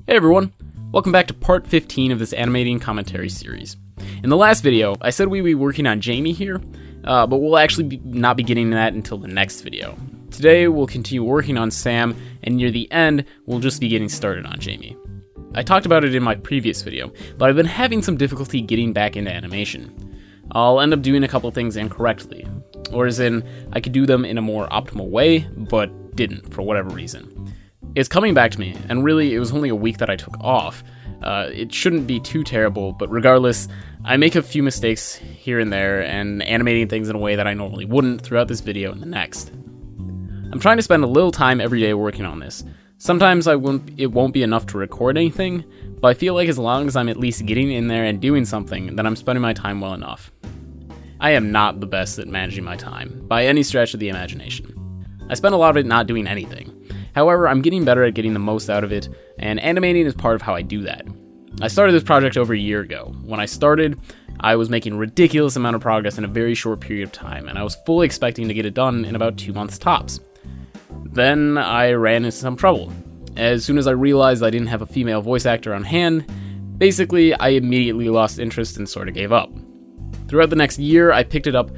Hey everyone, welcome back to part 15 of this animating commentary series. In the last video, I said we'd be working on Jamie here, but we'll actually not be getting to that until the next video. Today, we'll continue working on Sam, and near the end, we'll just be getting started on Jamie. I talked about it in my previous video, but I've been having some difficulty getting back into animation. I'll end up doing a couple things incorrectly, or as in, I could do them in a more optimal way, but didn't for whatever reason. It's coming back to me, and really, it was only a week that I took off. It shouldn't be too terrible, but regardless, I make a few mistakes here and there, and animating things in a way that I normally wouldn't throughout this video and the next. I'm trying to spend a little time every day working on this. Sometimes it won't be enough to record anything, but I feel like as long as I'm at least getting in there and doing something, then I'm spending my time well enough. I am not the best at managing my time, by any stretch of the imagination. I spend a lot of it not doing anything. However, I'm getting better at getting the most out of it, and animating is part of how I do that. I started this project over a year ago. When I started, I was making a ridiculous amount of progress in a very short period of time, and I was fully expecting to get it done in about 2 months tops. Then I ran into some trouble. As soon as I realized I didn't have a female voice actor on hand, basically I immediately lost interest and sort of gave up. Throughout the next year, I picked it up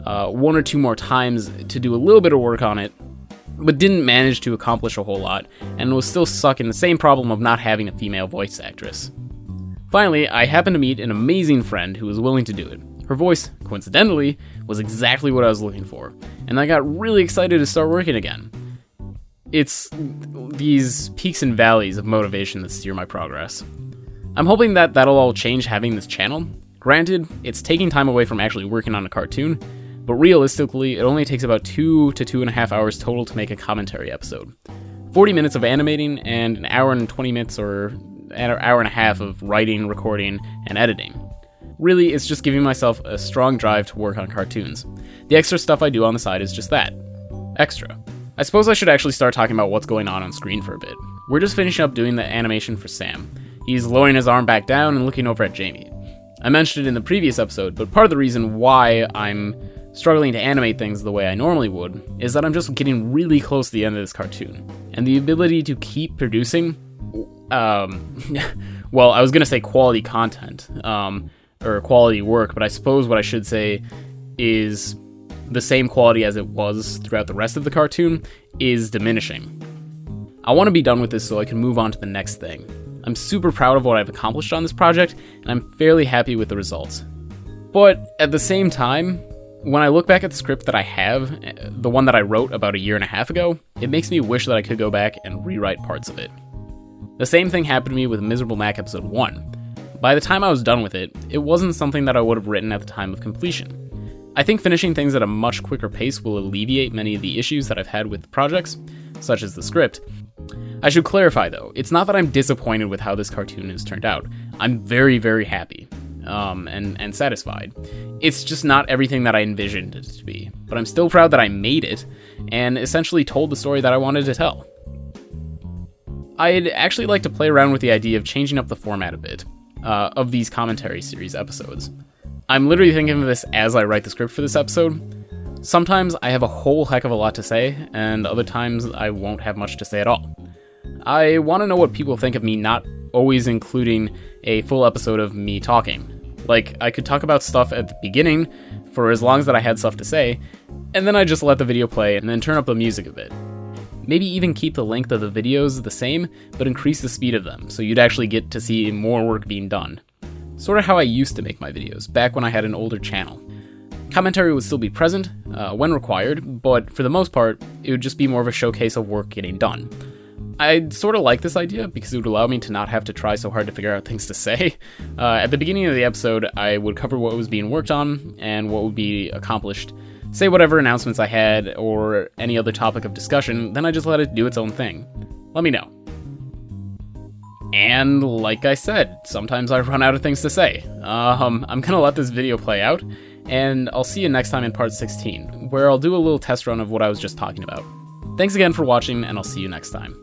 1 or 2 more times to do a little bit of work on it, but didn't manage to accomplish a whole lot, and was still stuck in the same problem of not having a female voice actress. Finally, I happened to meet an amazing friend who was willing to do it. Her voice, coincidentally, was exactly what I was looking for, and I got really excited to start working again. It's these peaks and valleys of motivation that steer my progress. I'm hoping that that'll all change having this channel. Granted, it's taking time away from actually working on a cartoon, but realistically, it only takes about 2 to 2.5 hours total to make a commentary episode. 40 minutes of animating and an hour and 20 minutes or an hour and a half of writing, recording, and editing. Really, it's just giving myself a strong drive to work on cartoons. The extra stuff I do on the side is just that. Extra. I suppose I should actually start talking about what's going on screen for a bit. We're just finishing up doing the animation for Sam. He's lowering his arm back down and looking over at Jamie. I mentioned it in the previous episode, but part of the reason why I'm struggling to animate things the way I normally would is that I'm just getting really close to the end of this cartoon. And the ability to keep producing, well, I was gonna say quality content, or quality work, but I suppose what I should say is the same quality as it was throughout the rest of the cartoon is diminishing. I want to be done with this so I can move on to the next thing. I'm super proud of what I've accomplished on this project, and I'm fairly happy with the results. But at the same time, when I look back at the script that I have, the one that I wrote about 1.5 years ago, it makes me wish that I could go back and rewrite parts of it. The same thing happened to me with Miserable Mac Episode 1. By the time I was done with it, it wasn't something that I would have written at the time of completion. I think finishing things at a much quicker pace will alleviate many of the issues that I've had with projects, such as the script. I should clarify though, it's not that I'm disappointed with how this cartoon has turned out. I'm very, very happy. And satisfied. It's just not everything that I envisioned it to be, but I'm still proud that I made it, and essentially told the story that I wanted to tell. I'd actually like to play around with the idea of changing up the format a bit, of these commentary series episodes. I'm literally thinking of this as I write the script for this episode. Sometimes I have a whole heck of a lot to say, and other times I won't have much to say at all. I want to know what people think of me not always including a full episode of me talking. Like, I could talk about stuff at the beginning for as long as that I had stuff to say, and then I just let the video play and then turn up the music a bit. Maybe even keep the length of the videos the same, but increase the speed of them, so you'd actually get to see more work being done. Sort of how I used to make my videos, back when I had an older channel. Commentary would still be present, when required, but for the most part, it would just be more of a showcase of work getting done. I sort of like this idea because it would allow me to not have to try so hard to figure out things to say. At the beginning of the episode, I would cover what was being worked on and what would be accomplished, say whatever announcements I had or any other topic of discussion, then I just let it do its own thing. Let me know. And like I said, sometimes I run out of things to say. I'm gonna let this video play out, and I'll see you next time in part 16, where I'll do a little test run of what I was just talking about. Thanks again for watching, and I'll see you next time.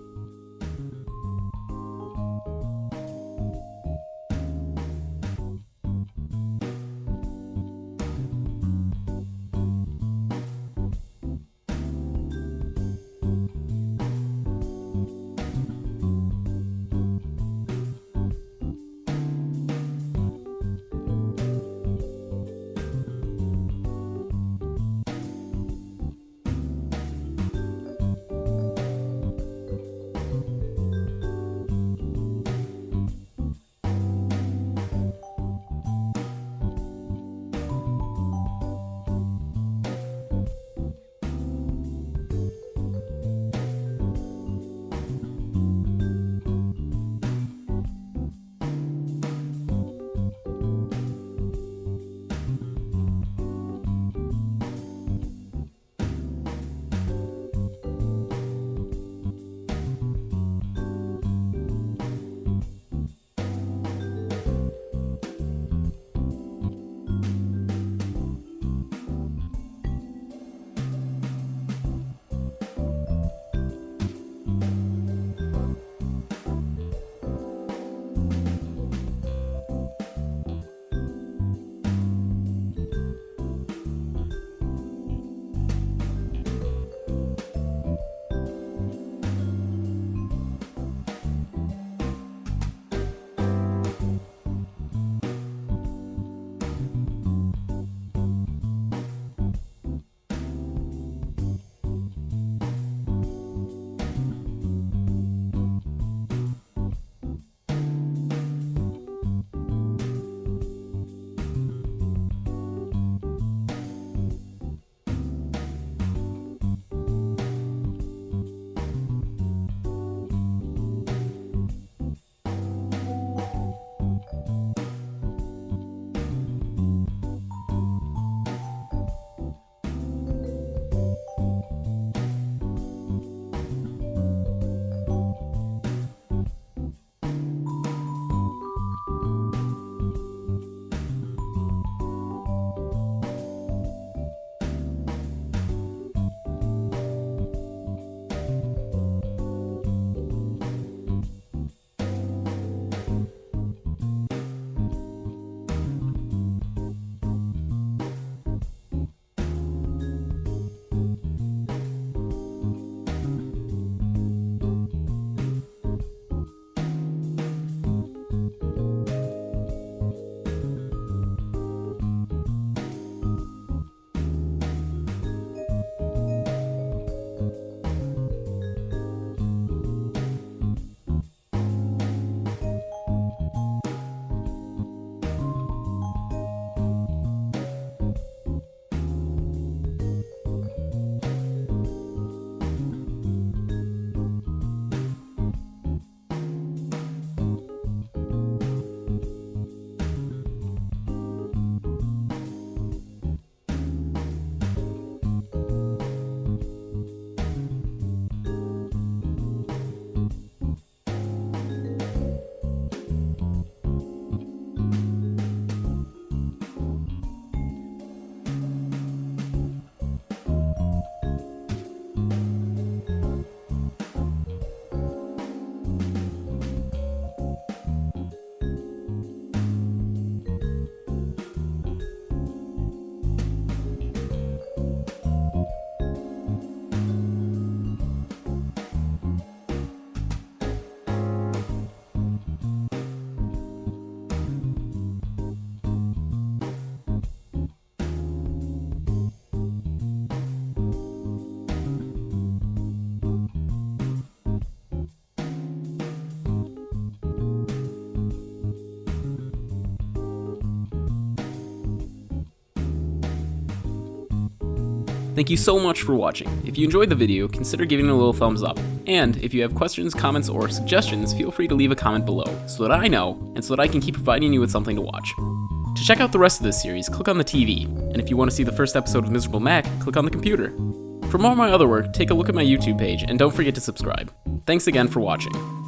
Thank you so much for watching. If you enjoyed the video, consider giving it a little thumbs up. And if you have questions, comments, or suggestions, feel free to leave a comment below so that I know and so that I can keep providing you with something to watch. To check out the rest of this series, click on the TV, and if you want to see the first episode of Miserable Mac, click on the computer. For more of my other work, take a look at my YouTube page, and don't forget to subscribe. Thanks again for watching.